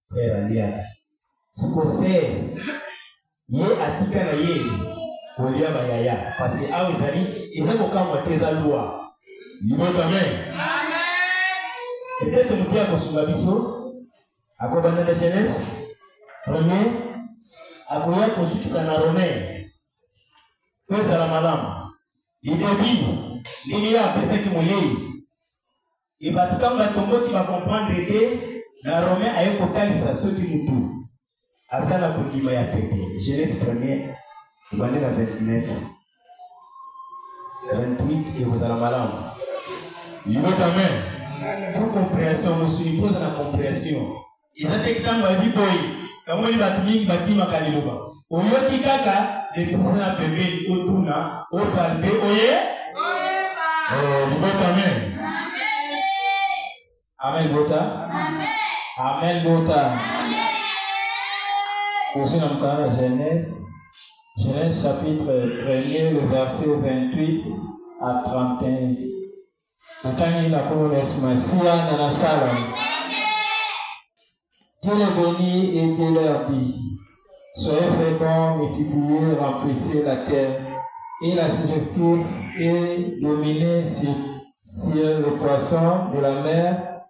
frère alia sikose ye atika na ye kolia bayaya parce que awe ezali eza kokamwa te eza loi liboto amen peut-être moto akosunga biso akobanda na Genèse premier akoya kozukisa na Romain po ezala malamu lidebi nini ya apesaki molei ebatikanga tomboki bakomprendre te na Romain aye kotalisa soki mutu aza na kondima ya pete. Genèse 1er ebandi na 29 28 ekozala malamu liboto amen faut compréhension mosuni faut na compréhension eza te kitango ya biboyi kamoni bato mingi bakimaka liloba oyoki kaka epesa na pembeni otuna opalpe oye liboto amen amen bota amen bota aussi dans le Genèse chapitre 1er le verset 28 à 31 Atani la communauté Massia dans la salle. Dieu est béni et Dieu leur dit soyez féconds, multipliez, remplissez la terre et la justice et dominez sur les poissons de la mer,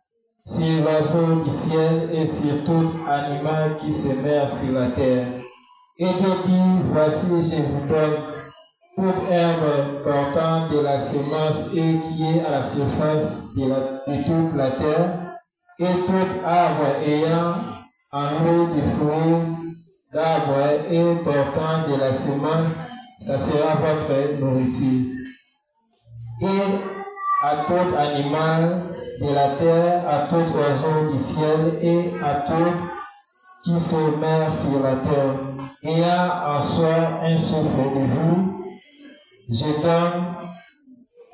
sur les oiseaux du ciel et sur tout animal qui se meurt sur la terre. Et Dieu dit voici je vous donne toute herbe portant de la semence et qui est à la surface de toute la terre, et tout arbre ayant en haut des fruits d'arbre et portant de la semence, ça sera votre nourriture. Et à tout animal de la terre, à tout oiseau du ciel et à tout qui se meurt sur la terre, ayant en soi un souffle de vie, je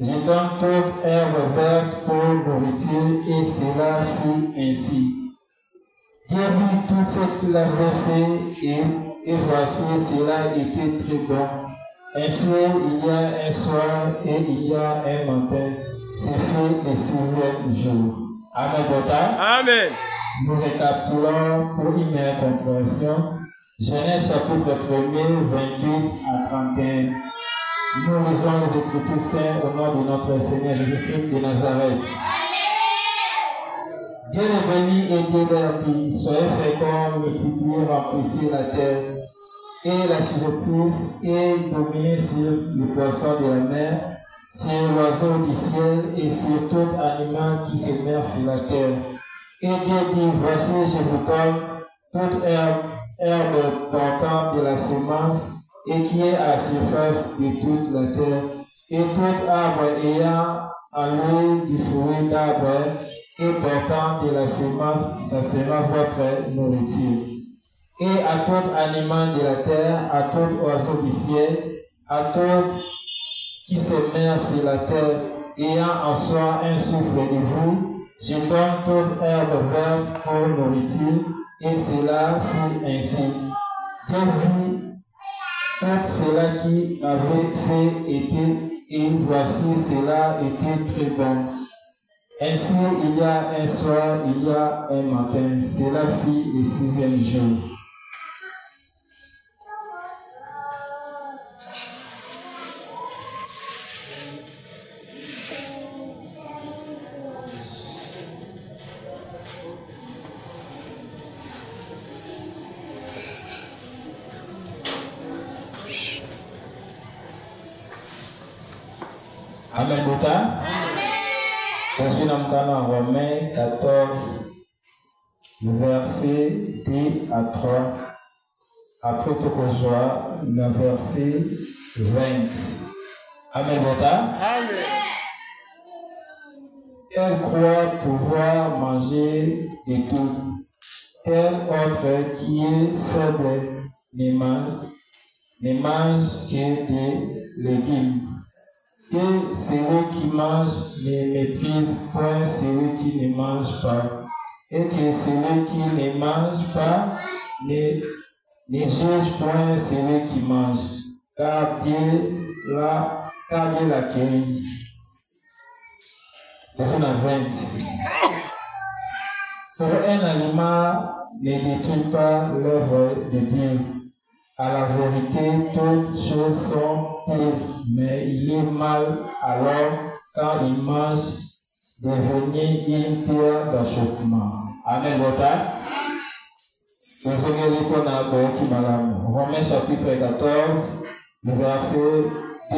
donne toute herbe verte pour nourriture, et cela fut ainsi. Dieu vit tout ce qu'il avait fait, et voici, cela était très bon. Ainsi, il y a un soir et il y a un matin. C'est fait le 6e jour. Amen. Amen. Nous récapitulons pour une meilleure compréhension. Genèse chapitre 1er, 28 à 31. Nous lisons les Écritures saintes au nom de notre Seigneur Jésus-Christ de Nazareth. Dieu est béni et Dieu leur dit soyez féconds, multipliez, remplissez la terre et la justice et dominez sur les poissons de la mer, sur l'oiseau du ciel et sur tout animal qui se meurt sur la terre. Et Dieu dit voici je vous donne toute herbe portant de la semence et qui est à la surface de toute la terre, et tout arbre ayant en lui du fruit d'arbre et portant de la semence, ça sera votre nourriture. Et à tout animal de la terre, à tout oiseau du ciel, à tout qui se meurt sur la terre, ayant en soi un souffle de vie, je donne toute herbe verte pour nourriture, et cela fut ainsi. Dieu vit tout cela qui avait fait était, et voici cela était très bon. Ainsi il y a un soir, il y a un matin, cela fut le 6e jour. Amen. Je suis dans le Romains 14, verset 10 à 3. Après tout que je vois, le verset 20. Amen. Amen. Elle croit pouvoir manger de tout. Tel autre qui est faible ne mange que des légumes. Que celui qui mange ne méprise point celui qui ne mange pas, et que celui qui ne mange pas ne juge point celui qui mange, car Dieu l'accueille. Verset 20. Sur un aliment ne détruit pas l'œuvre de Dieu. À la vérité, toutes choses sont pures, mais il est mal alors quand il mange devenir une pierre d'achoppement. Amen. Romains chapitre 14, le verset 2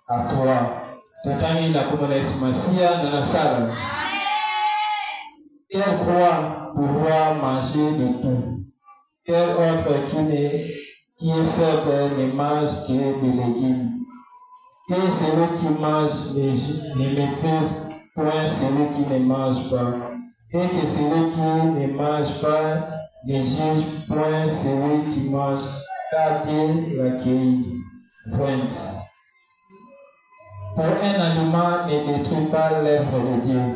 à 3. Totani na kumulesi masia na nasala. Elle croit pouvoir manger de tout. Quel autre qui est faible ne mange que des légumes. Et celui qui mange ne méprise point celui qui ne mange pas. Et que celui qui ne mange pas ne juge point celui qui mange, car Dieu l'accueille. 20. Pour un aliment ne détruit pas l'œuvre de Dieu.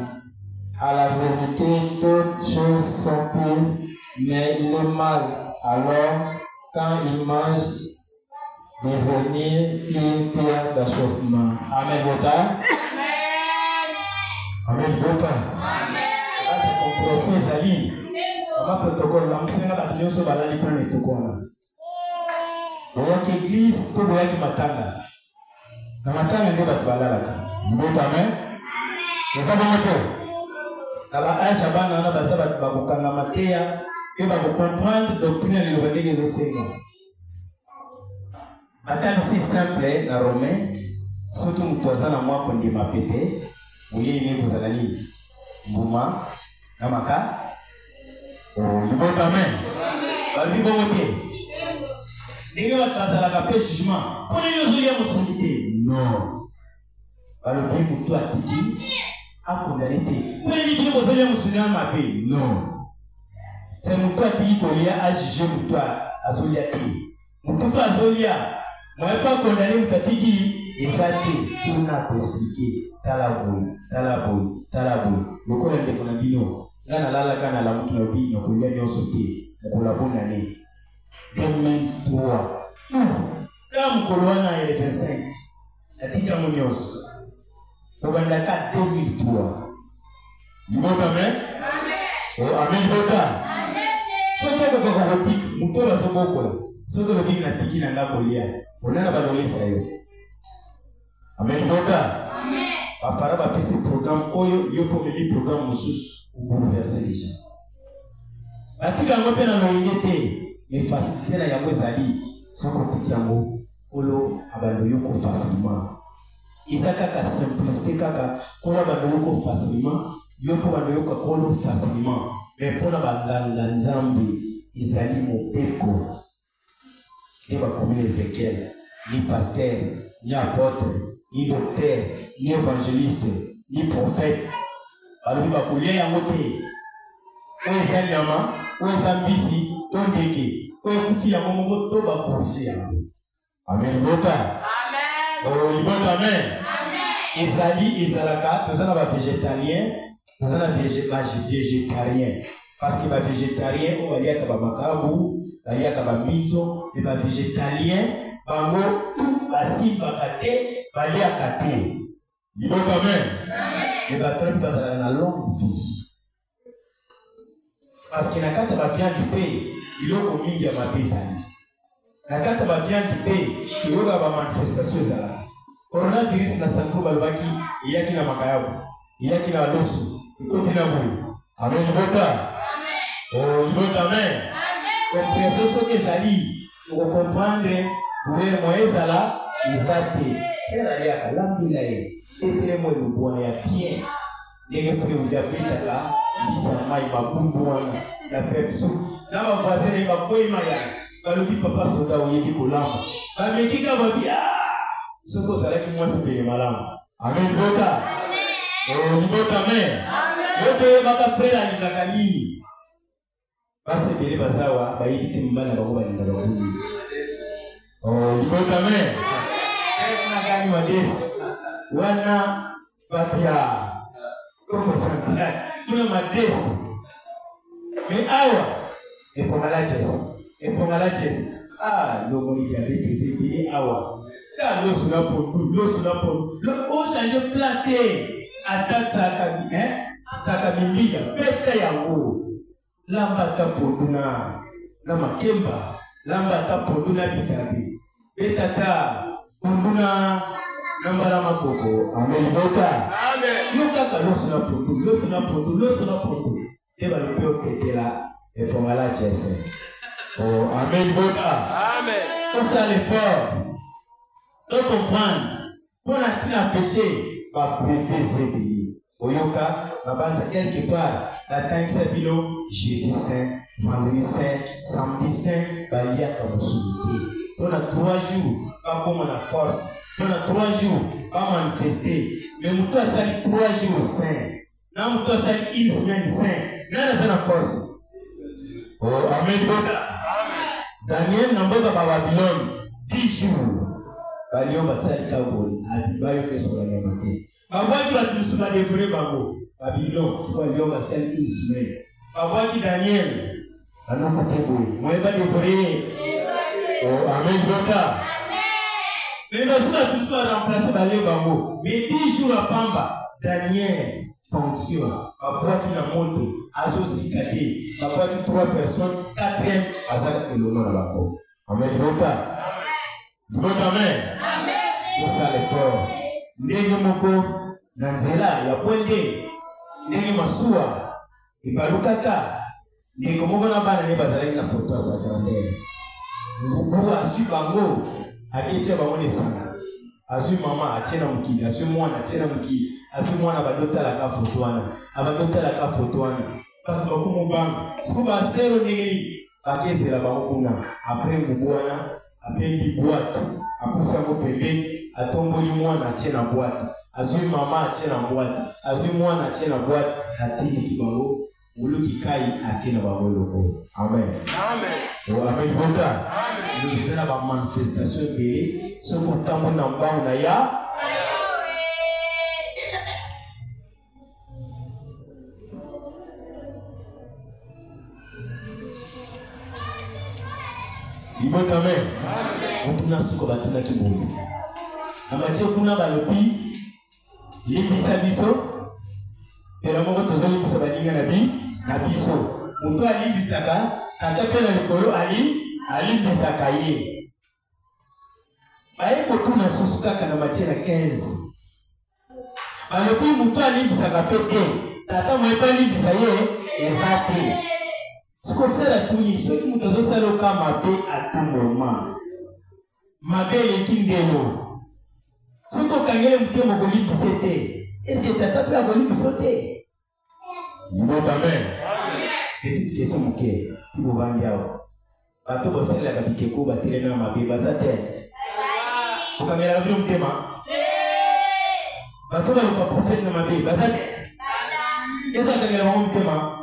À la vérité, toutes choses sont pures, mais il est mal alors quand il mange devenir une pierre d'achoppement. Amen. Amen. Bota. Là, c'est compréhension ezali. On va protocole là, on va battre sur balani pour le tokona. Donc église, tout boya qui matanga. Na matanga ndio batu balalaka. Bota amen. Eza bongo. Na ba aisha bana na baza batu bakukanga mateya, et ba comprendre doctrine le lobandeke zo senga. Atali si simple na Romain, surtout mtoza na mwa kondi mapete. Muli ni kuzala nini? Mbuma na maka. Oh, libota amen. Bali bomote. Ndenge batazala ka pe jugement. Pone ni ozulia musungite. Non. Balobi mutu atiki akondane te. Pone ni bino bozolia musunya mabe. Non. C'est mutu atiki kolia a juger mutu azolia te. Mutu azolia. Moi pas condamné mutu atiki ezate tuna expliquer. Talaboy. Le collègue de Konabino, Gana Lala Kana la Moutonabi, Nokulia Yosote, Mokulabona ne. 2003. Comme Koloana et 25. La Tita Mounios. Obandaka 2003. Du bon amen? Oh, amen, Bota. Soki ya kokokotik, Moutola Sobokola. Soki le big Natiki Nanga Kolia. On a la balolesa yo. Amen, Bota. Apara ba pesi programme oyo yo pomeli programme mususu bouleverser les gens. Batika ngo pena no ingete mais facilité na yango ezali soko tikango olo abando yoko facilement. Izaka ka simplicité kaka kola bando yoko facilement yo po bando yoko kolo facilement mais pona banganga nzambe izali mobeko. Eba comme Ezekiel ni pasteur ni apôtre ni docteur, ni évangéliste, ni prophète. Alors, il va couler à monter. Où est Zanyama, où est Zambisi, Tondeke, où est Koufi à Momo, Toba Koufi. Amen. Oh, il va amen. Ezali, Ezalaka, nous sommes végétaliens, nous sommes végétariens. Parce que les végétariens, on va dire que Makabu, on va dire que Minzo, les végétaliens, Bango, tout, Basimba Kate, Balia Kate. Il va amen. Les bâtons passent dans la longue vie. Parce que la carte va viande du pays, il y a comme il y a ma pesani. La carte va viande du pays, il y a une manifestation. Coronavirus na sanko balbaki, il y a qui na makayabu, il y a qui na losu, il continue à bouiller. Amen. Oh, il va amen. Compréhension ce que ça dit, pour comprendre, pour moyen ça là, ils ont Feraya lambila e etelemo lubona ya bien ndenge fule ujapita la bisa mai mabumbuana ya pepsu na mavazi na makoima ya balubi papa soda uyebi kolamba bamekika babia soko salaki mwasi pele malama. Amen. Bota. Oh, bota amen. Wote baka frère alingaka nini basi bele bazawa bayibite mbana bakoba lingaka bakuni. Oh, bota amen. Gani madesi wana batia como central tuna madesi me awa epongalajes logo ni diabete c'est awa ka lo suna pour lo o changer planté attaque ça kabi Zaka bimbiga beta yango. Lamba ta poduna na makemba. Lamba ta poduna bitabi. Beta ta poduna na marama koko. Amen bota. Amen. Yo kaka losona podu. Eba lupeo ketela et pongala chese. Oh, amen bota. Amen. Tout ça l'effort. Tout comprendre. Pour la péché, pas préférer zébi. Oyoka, la base quelque part, la tank sabino, jeudi saint, vendredi saint, samedi saint, il y a comme souillé. Pendant 3 jours, pas comme la force. Pendant 3 jours, pas manifester. Mais toi, ça dit 3 jours saint. Non, toi, ça dit 1 semaine saint. Non, c'est la force. Oh, amen. Daniel n'a pas Babylone 10 jours. Balion batsali kaboli, abibayo keso la nyamate. Babaki batusuma devure bango. Babylone, Balion batsali 1 semaine. Babaki Daniel, anoko teboy. Moeba devure. Oh, amen bota. Mais basula tusuma remplacer Balion bango. Mais 10 jours à Pamba, Daniel fonctionne. Babaki na moto, azosicade. Babaki 3 personnes, 4e azala elono na bango. Amen bota. Amen. Pour ça l'effort. Ndenge moko nanzela ya kwende. Ndenge masuwa ibalukaka. Ndenge moko na bana ne bazalaki na photo ya sa grandeur. Ngubu azu bango aketia bango ne sanga. Azu mama atie na mukili, azu mwana atie na mukili, azu mwana badota la ka photo wana. Abadota la ka photo wana. Parce que bakumu banga. Siku ba sero ndenge bakezela bango kuna. Après ngubu wana apendi boîte, apusa mo pembe, atomboli mwana atie na boîte, azui mama atie na boîte, azui mwana atie na boîte, atiki kibango, uluki kai atie na bango loko. Amen. Amen. Oh, amen bota. Amen. Nous faisons la manifestation belé, ce qu'on t'a mon namba na ya. Ibota amen. Mutuna suko batuna kiboyi. Amatie kuna balobi limbisa biso. Pela moko tozo limbisa baninga na biso. Mutu alimbisaka kata pela likolo alimbisaka ye. Baye kotuna susukaka na matie na 15. Balobi mutu alimbisaka pete. Tata mwepa limbisa ye ezate. Siko sera tuni ceux qui nous ont salé kama be à tout moment. Ma belle kindelo. Siko kangele mtemo koli bisete. Est-ce que tata peut avoir bisete? Amen. Petite question moké. Pour vandiao. Bato bosela ka bikeko batele na mabe bazate. Ko kangela ka bilo mtema. Bato ba ko prophète na mabe bazate. Eza kangela ba mtema.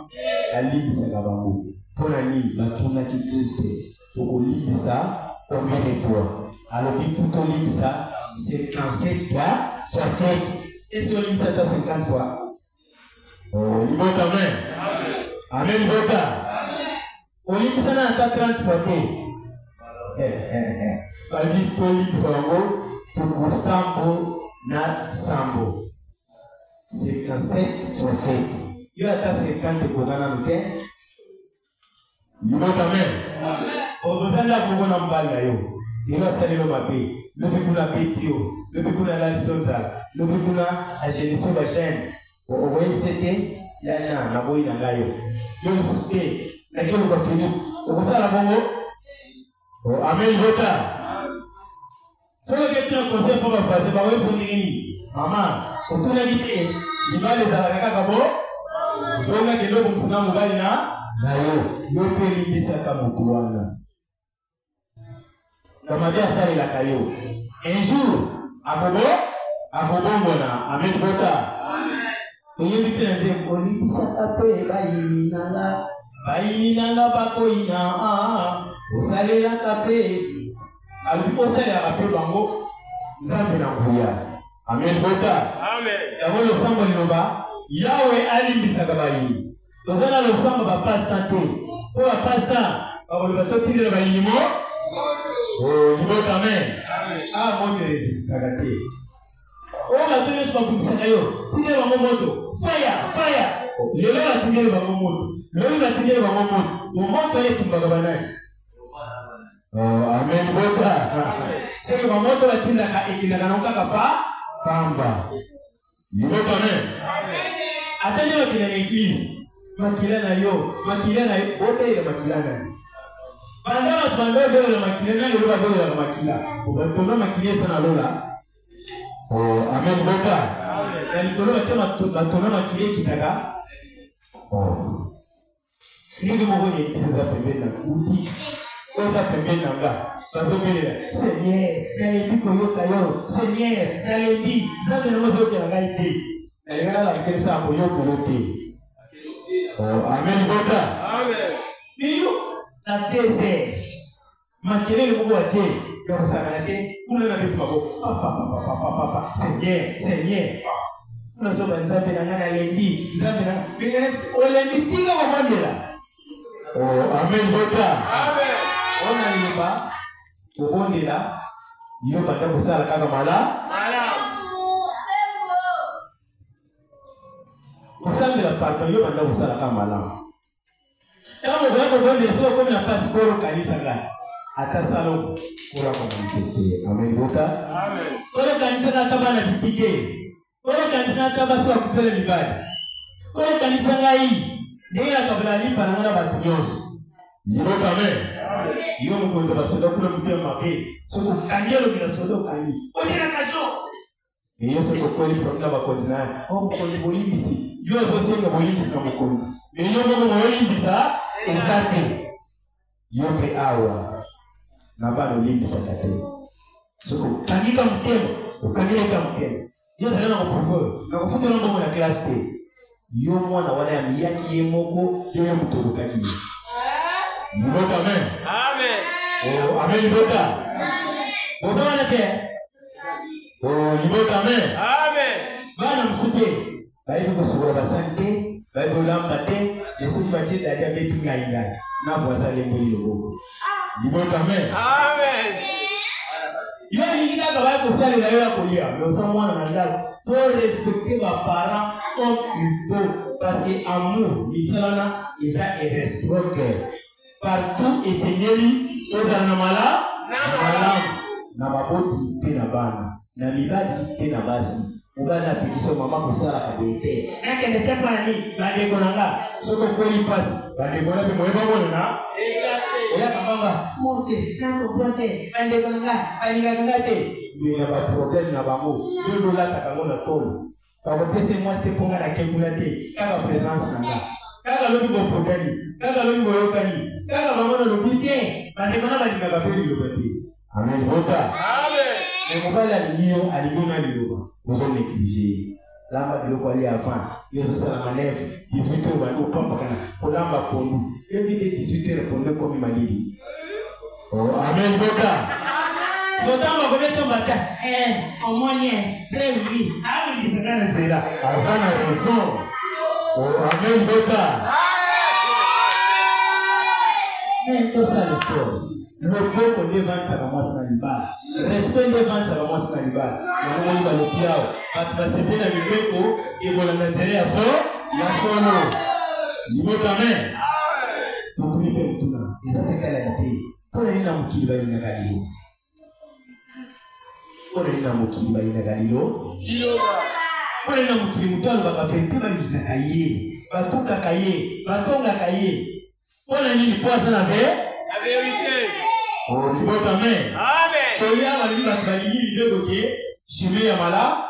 Alibisa kabango. Pour la nuit, la tourna qui Christ pour libisa combien de fois? Alors il faut qu'on libisa 57 fois 60. Et si on libisa 50 fois? Oh, il va amen. Amen, il va. On libisa na 30 fois. Bali to libisa wango to sambo na sambo. 57 fois 7. Il y a 50 pour gagner le temps. Il va amen. On vous a dit qu'on mbali na yo. Il va salir le mabe. Le bikuna betio. Le bikuna la lisonza. Le bikuna a génition la chaîne. On voit c'était ya ja na boy na ngayo. Yo le suspect. Na kilo kwa Philippe. On vous a la bongo. Oh amen bota. Solo que tu as conseil pour ma phrase. Ba web son ngini. Mama, otuna gite. Ni bale za la kaka bo. Songa kidogo msina mbali na yo pe limbisa kama mtu wana. Kama dia sali la kayo. Un jour akobongona amen bota. Amen. Oyebi pe na nzembo limbisa kape bayini nanga bakoina osalela kape alupi osalela kape bango nzambe na nguya. Amen bota. Amen. Yango lo sambo liloba Yahweh alimbisa kabayini. Tozana lo samba ba pasteur te. Po ba pasteur ba lo bato tindela ba yinimo. Oh, yimo amen. Ah, mo te resistaka te. On va tenir sur le Sakayo. Tenez le moto. Fire, fire. Le gars va tenir le moto. Le gars va tenir le moto. Le moto est tout bagabana. Amen. C'est que le moto va tenir la équilibre. Pamba. Il va amen. Attendez qu'il y a l'église. Makila na yo. Makila na yo. Ote le makila na yo. Pendant bando de la makila na yo ba de la makila. Obatona makila sana lola. Oh, amen bota. Amen. Ni kolo chama batona makile kitaka. Oh. Ndio mo boni église za pembeni na uti. Oza pembeni na nga. Bazo belela. Seigneur, na lembi koyoka yo. Seigneur, na lembi. Zabe na mozo ke na ngai te. Na ngala la kemsa ko yo ko te. Oh, amen bota. Amen. Niyo na teze. Makile le bobo ache. Ya kusakate. Kuna na bitu mako. Papa. Seigneur, Seigneur. Kuna zoba nzambe na ngana lembi. Nzambe na olembi tinga ko mandela. Oh, amen bota. Amen. Ona liba. Obondela. Yo banda kusala kaka mala. Kusambela pardon yo banda kusala kama malama. Kama ngako bonde sio comme na passeport kanisa ngani. Ata salon pour manifester. Amen bota. Amen. Kole kanisa na tabana bitike. Kole kanisa na tabasi wa kufele libadi. Kole kanisa ngai ndira kabla lipa na ngana batu nyonso. Bota amen. Amen. Yo mkonza basoda kula mpia mabe. Soko kanyelo bila soda kani. Otena kasho. Et ce que quoi les problèmes va continuer. Oh, quand bolimbisi, yo associé na bolimbisi na mokonzi. Mais yo moko bolimbisa exact. Yo pe awa. Na ba bolimbisa kate. Soko kangika mtemo, ukangika mtemo. Yo sala na professeur, na kufuta na bongo na classe T. Yo mwana wana ya miyaki yemoko, yo mutoroka kiye. Mbota amen. Amen. Oh, amen mbota. Amen. Osawana te. Oh, libota amen. Amen. Bana msupe. Baibu kusubira basante, baibu lambate, Yesu bache daja beti ngai. Na bwaza lembuli logo. Libota amen. Amen. Yo nikita ka baibu sali na yo kolia. Yo sa mwana na ndalo. Faut respecter les parents comme il faut parce que amour, misalana, isa est réciproque. Partout et seigneurie, ozana mala, na baboti pe na bana. Na mibadi pe na basi mubana pikiso mama kusala kabete nake ndete pani bade konanga soko kweli pasi bade kona pe moyeba bona na oya kabamba mose nako prote bade konanga aliga ngate yena ba problème na bango dodo la takango na tolo ba pese moi c'était ponga na kekuna te kaka présence nanga kaka lobi bo protani kaka lobi bo yokani kaka bango na lobite bade kona balinga ba feri lobate amen bota amen. Mais mon père a liloba. Nous sommes négligés. Lamba biloko ali avant. Yo so la manèvre. 18h ba no papa kana. Olamba pondu. Éviter 18h pondu comme malili. Oh amen boka. Sotamba kometo mbata. Omoni frère oui. Ah oui c'est nzela. Azana raison. Oh amen boka. Mais tout ça le faut. Le peuple devant ça commence à liba. Respect devant ça commence à liba. On va le piao. Parce que c'est bien le peuple et on a intérêt à ça. La solo. Niveau amen. Pour tout le peuple tout là. Ils ont fait qualité. Pour les gens qui va y Galilo. Pour les gens qui va y Galilo. Pour les gens qui mutual va faire tout va y Kaye. Va tout Kaye. Va tout Kaye. Pour les gens qui passent à la vérité. Oh, libota amen. Amen. Toya waliba balingi lidego ke shime ya mala.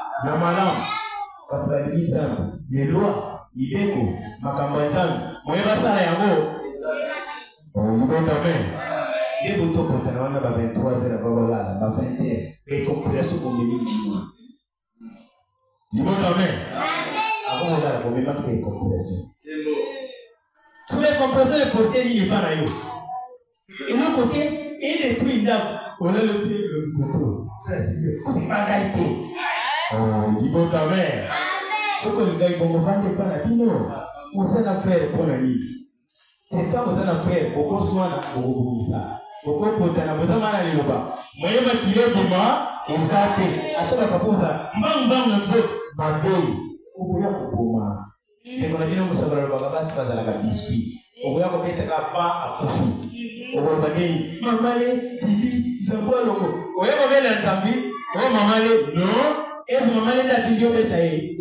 Balingi zangu. Melwa, libeko, makambo zangu. Moyeba sala yango. Oh, libota amen. Debo to potana wana ba 23h babalala, ba 20h. Et compression ko ngemi mwa. Libota amen. Amen. Avant la ko mema ke compression. C'est bon. Tous les compressions les porter ni pas na yo. Et l'autre côté et détruit d'âme. On a le tir le couteau. C'est pas gaïté. Oh, il faut ta mère. Ce que le gars il va vendre pas la bino. On s'en a frère pour la nuit. C'est pas on s'en a frère. Pourquoi soit au ça. Pourquoi potana boza mana liloba. Moye ba kile bima ezate. Ata ba papoza. Mbang na mzo babei. Okoya kokoma. Eko na bino musabala ba basi bazala ka biscuit. Okoya ko beta ka pa akufi. Okoya ba gei. Mamale bibi zamboloko. Oya ba bela nzambi. Oh mamale no. Est mamale ndatindio beta e.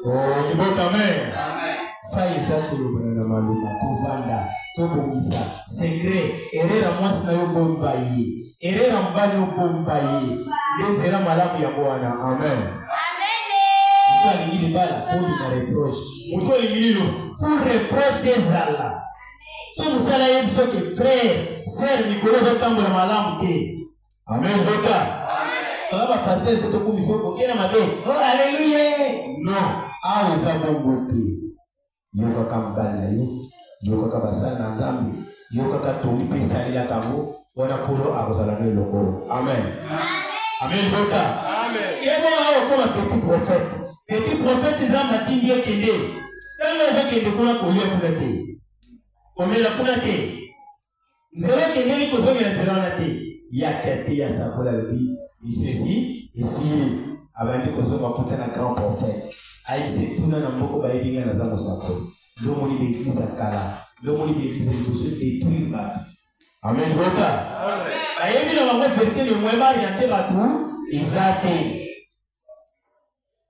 Oh libota me. Faïsa Touloubana Maluma, Tovanda, Tobomisa, Secret, Herrera Mwasna Bombaye, Herrera Mbano Bombaye, Denzera Malamu Yaboana, Amen. Amen. Mutu alingili bala, fodi na reproche. Mutu alingili lo, full reproche zala. So musala yebso ke frère, sœur, Nicolas Otambo na malamu ke. Amen, Bota. Kalaba pasteur toto kumiso ko kena mabe. Oh, alléluia. Non, awe sa bombote. Yoka kambala yoka kabasana nzambi yoka katoli pesa ila kamo wana kuro akozala no lokolo. Amen. Amen bota. Amen. Yebo hao kama petit prophète nzamba tindie kende kama za kende kuna kolia kuna te komela kuna te nzela kende ni kozonga na nzela na te ya kete ya sakola lebi isesi esiri abandi kozonga kuta na grand prophète. Aïe, tout le monde va y dans un sacre. L'homme de l'église à Kala. L'homme de l'église est aussi détruit. Amen. Aïe, il a vérité le moins varianté batou. Exacté.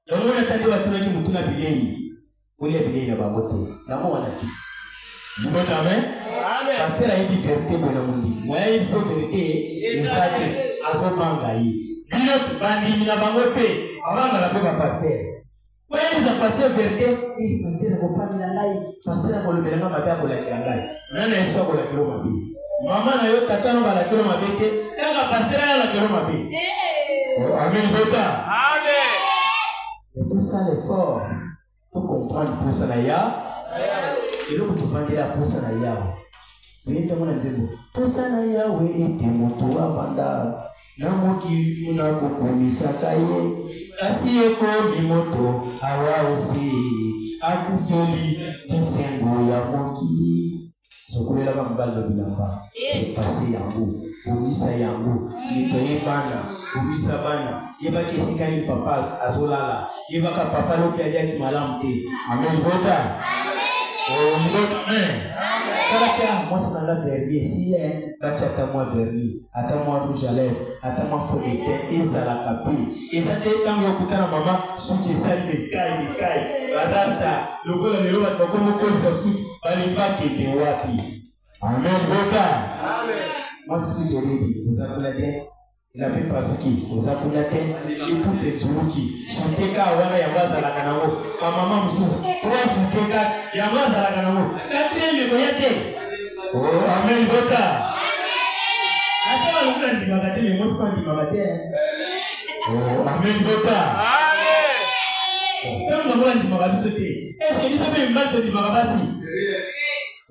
Le monde attendait batou qui moutou na bilei. Où il y a bilei na babote. La mort en a dit. Vous voyez, amen. Pasteur a une vérité pour le monde. Moi, il y a une vérité. Exacté. Azo bangaï. Bilot bandi na bangope. Avant de la paix pasteur. Oui, vous avez passé vérité. Pasteur n'a pas mis la laï. Pasteur n'a pas le bénin ma père pour la kirangai. Maintenant, il faut la kilo ma vie. Maman n'a eu tata n'a pas la kilo ma vie. Quand la pasteur a la kilo ma vie. Amen. Amen. Mais tout ça, l'effort, pour comprendre pour ça, et là, pour vendre la pour ça, oui, tout le monde a dit, pour ça, oui, et t'es mon tour à vendre. Namoki unakukumisa kaye asiyeko mimoto awa osi akufeli bisengo ya moki sokulela bambalo bilamba pase yango umisa yango nitoye bana umisa bana yeba kesikani papa azolala yeba ka papa loki alia malamu te. Amen bota. Amen. Moi, c'est dans la vernis. Si attends-moi vernis, attends-moi rouge à lèvres, attends-moi faux de teint, et ça la capille. Et ça t'est quand on écoute la maman, sous qui ça, il caille, la rasta, le gars, le gars, comme on colle sa soupe, il pas qu'il te wapi. Amen, Bota. Moi, c'est ce que je dis. Vous avez la tête. Il a fait pas ce qui vous a pour la tête, il peut être Zuluki. Son teka, wana yabaza la kanamo. Ma maman me soucie. Trois son teka, yabaza la kanamo. Quatrième, il voyait. Oh, Amen, Bota. Attends, on va dire bagate, mais moi, c'est pas dit bagate. Oh, Amen, Bota. Amen. Quand on va dire bagate, c'est est-ce que vous savez mal de dire bagate?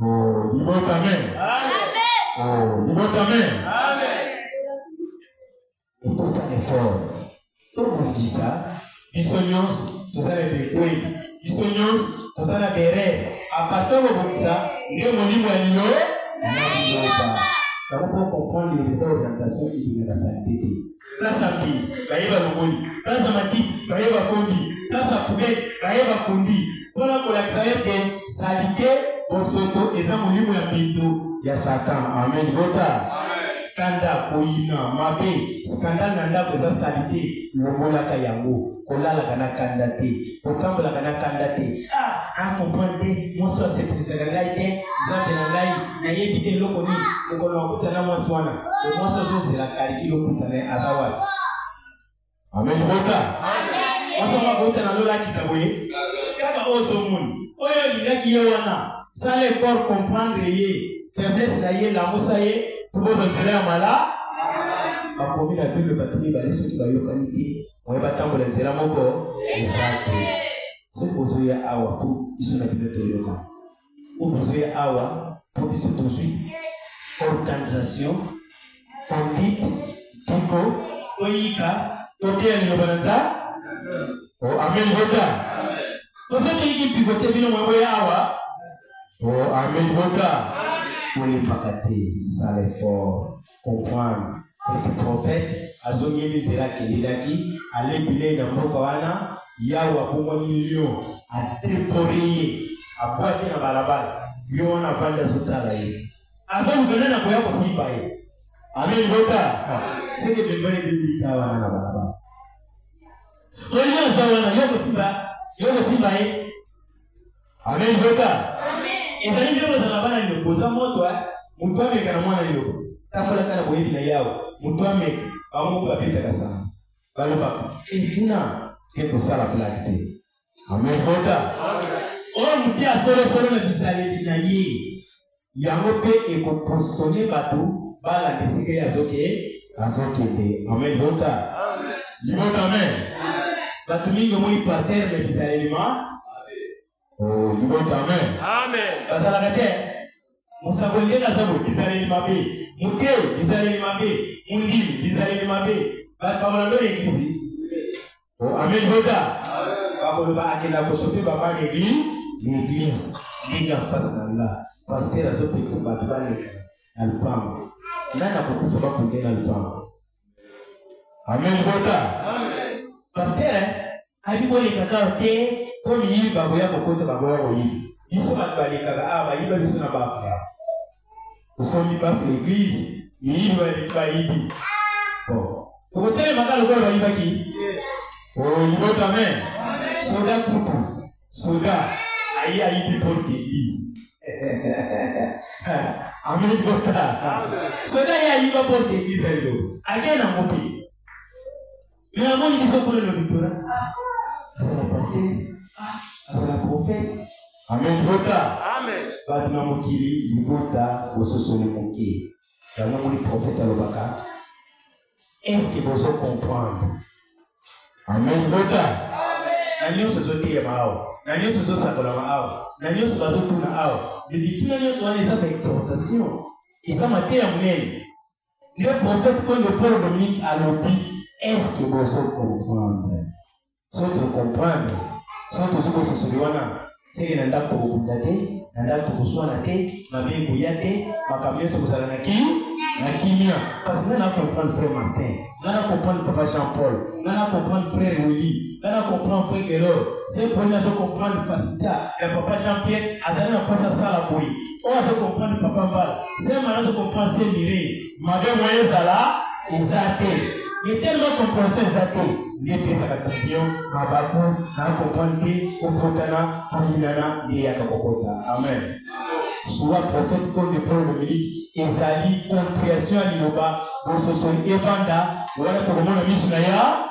Oh, il va Amen. Amen. Oh, il va Amen. Amen. Et tout ça est fort. Tout le monde dit ça. Bisognos, tout ça est béqué. Bisognos, tout ça est béqué. À partir de ça, nous avons dit nous pour comprendre les orientations de la santé. Place à pied, Gaïba Lomoni. Place à Mati, Gaïba Kondi. Place à Poubelle, Gaïba Kondi. Voilà pour l'accès salité, pour soto, et ça, mon livre est bientôt. Il y a Satan. Amen. Vota. Kanda koina mabe skandal nanda koza salite lobola kayango kolala kana kandate kokambola kana kandate a comprendre moi soit c'est président laïté zambe na lai na yebite lokoni kono kutana moi swana moi soit c'est la kariki lokutana asawa. Amen bota. Amen. Moi soit kutana lola kitaboye kaka oso mun oyo lingaki yewana sans l'effort comprendre ye faiblesse na ye la musaye. Pour vous enseigner à Mala, ma commune a pu le bâtiment, il ceux qui va y qualité, on va attendre les éléments encore. Exact. C'est pour ça à Awa, pour ils sont à pilote de Yoka. Pour ça à Awa, pour ils sont tous organisation, fondite, Pico, Oika, Tokia et Nobanza. Oh, Amen Boka. Pour ceux qui pivotent, ils vont à Awa. Oh, Amen Boka. pour les pakater, ça l'effort, comprendre. Le prophète, Azongeli Zera Kelilaki, a l'épilé dans Mokawana, Yawa Pomoni a déforé, a boité dans Balabal, Yon a vendu à Zotalaï. Azon venait à Boya aussi paye. Amen, Bota. C'est que le bonnet de Dikawana à Balabal. Rejoins Zawana, Yoko Simbaye. Amen, Bota. Et ça n'est pas dans la banane, il pose un mot, toi, mon toit avec un moine à l'eau. Tapola kana boyebi na yao mutwame amu babita kasana baloba ekuna eko sala plate amen bota o mutia solo na bizaleli na ye yango pe eko postone bato bala desike yazoke azokende amen bota libota amen bato mingi omoni pasteur na bizaleli ma oh libota amen basala kate Musabonde na sabo bizarre mabe muteo bizarre mabe mundi bizarre mabe bakabona ndo l'église oh amen bota bakolo ba akenda ko chauffer baba l'église ninga face na la pasteur azo pekisa bato baleka na lupango nana kokufa bakunde na lupango amen bota pasteur abibole kakao te ko mi babo ya kokota babo ya koyi biso baleka aba yiba biso na bafa nous sommes pas l'église, mais il va être baïbi. Bon. Vous pouvez le matin le corps baïbaki. Oh, il va t'amener. Soda coutou. Soda. Aïe aïe pour l'église. Amen bota. Soda aïe va pour l'église à l'eau. Again à mon pays. Mais à mon église pour le victorat. Ça va passer. Ça va prophète. Amen bota. Amen. Batina mokili libota ososole moké. Dans le prophète alobaka. Est-ce que vous comprendre? Amen bota. Amen. Nanyo sozote ya mao. Nanyo sozosakola mao. Nanyo sozotuna ao. Depuis tout nanyo soane ça d'exhortation. Et ça m'a été amené. Le prophète quand le Paul Dominique a lobby. Est-ce que vous comprendre? Sans te comprendre. Sans te sozote c'est que nanda kokundate nanda kokuswanate mabeko yate makamyeso kusala na kimia parce que nana comprendre frère Martin nana comprendre papa Jean-Paul nana comprendre frère Willy nana comprendre frère Guerrero c'est pour nous comprendre facilita et papa Jean-Pierre azali na pasa sala boy on va comprendre papa Mbala c'est maintenant comprendre c'est miré mabe moyen zala ezate mais tellement compréhension ezate les pesa katibio mabaku na comprendre que kopotana aminana ni yakakokota amen soit prophète comme le Paul Dominique ezali compréhension liloba bososoli evanda wala tokomona misu na ya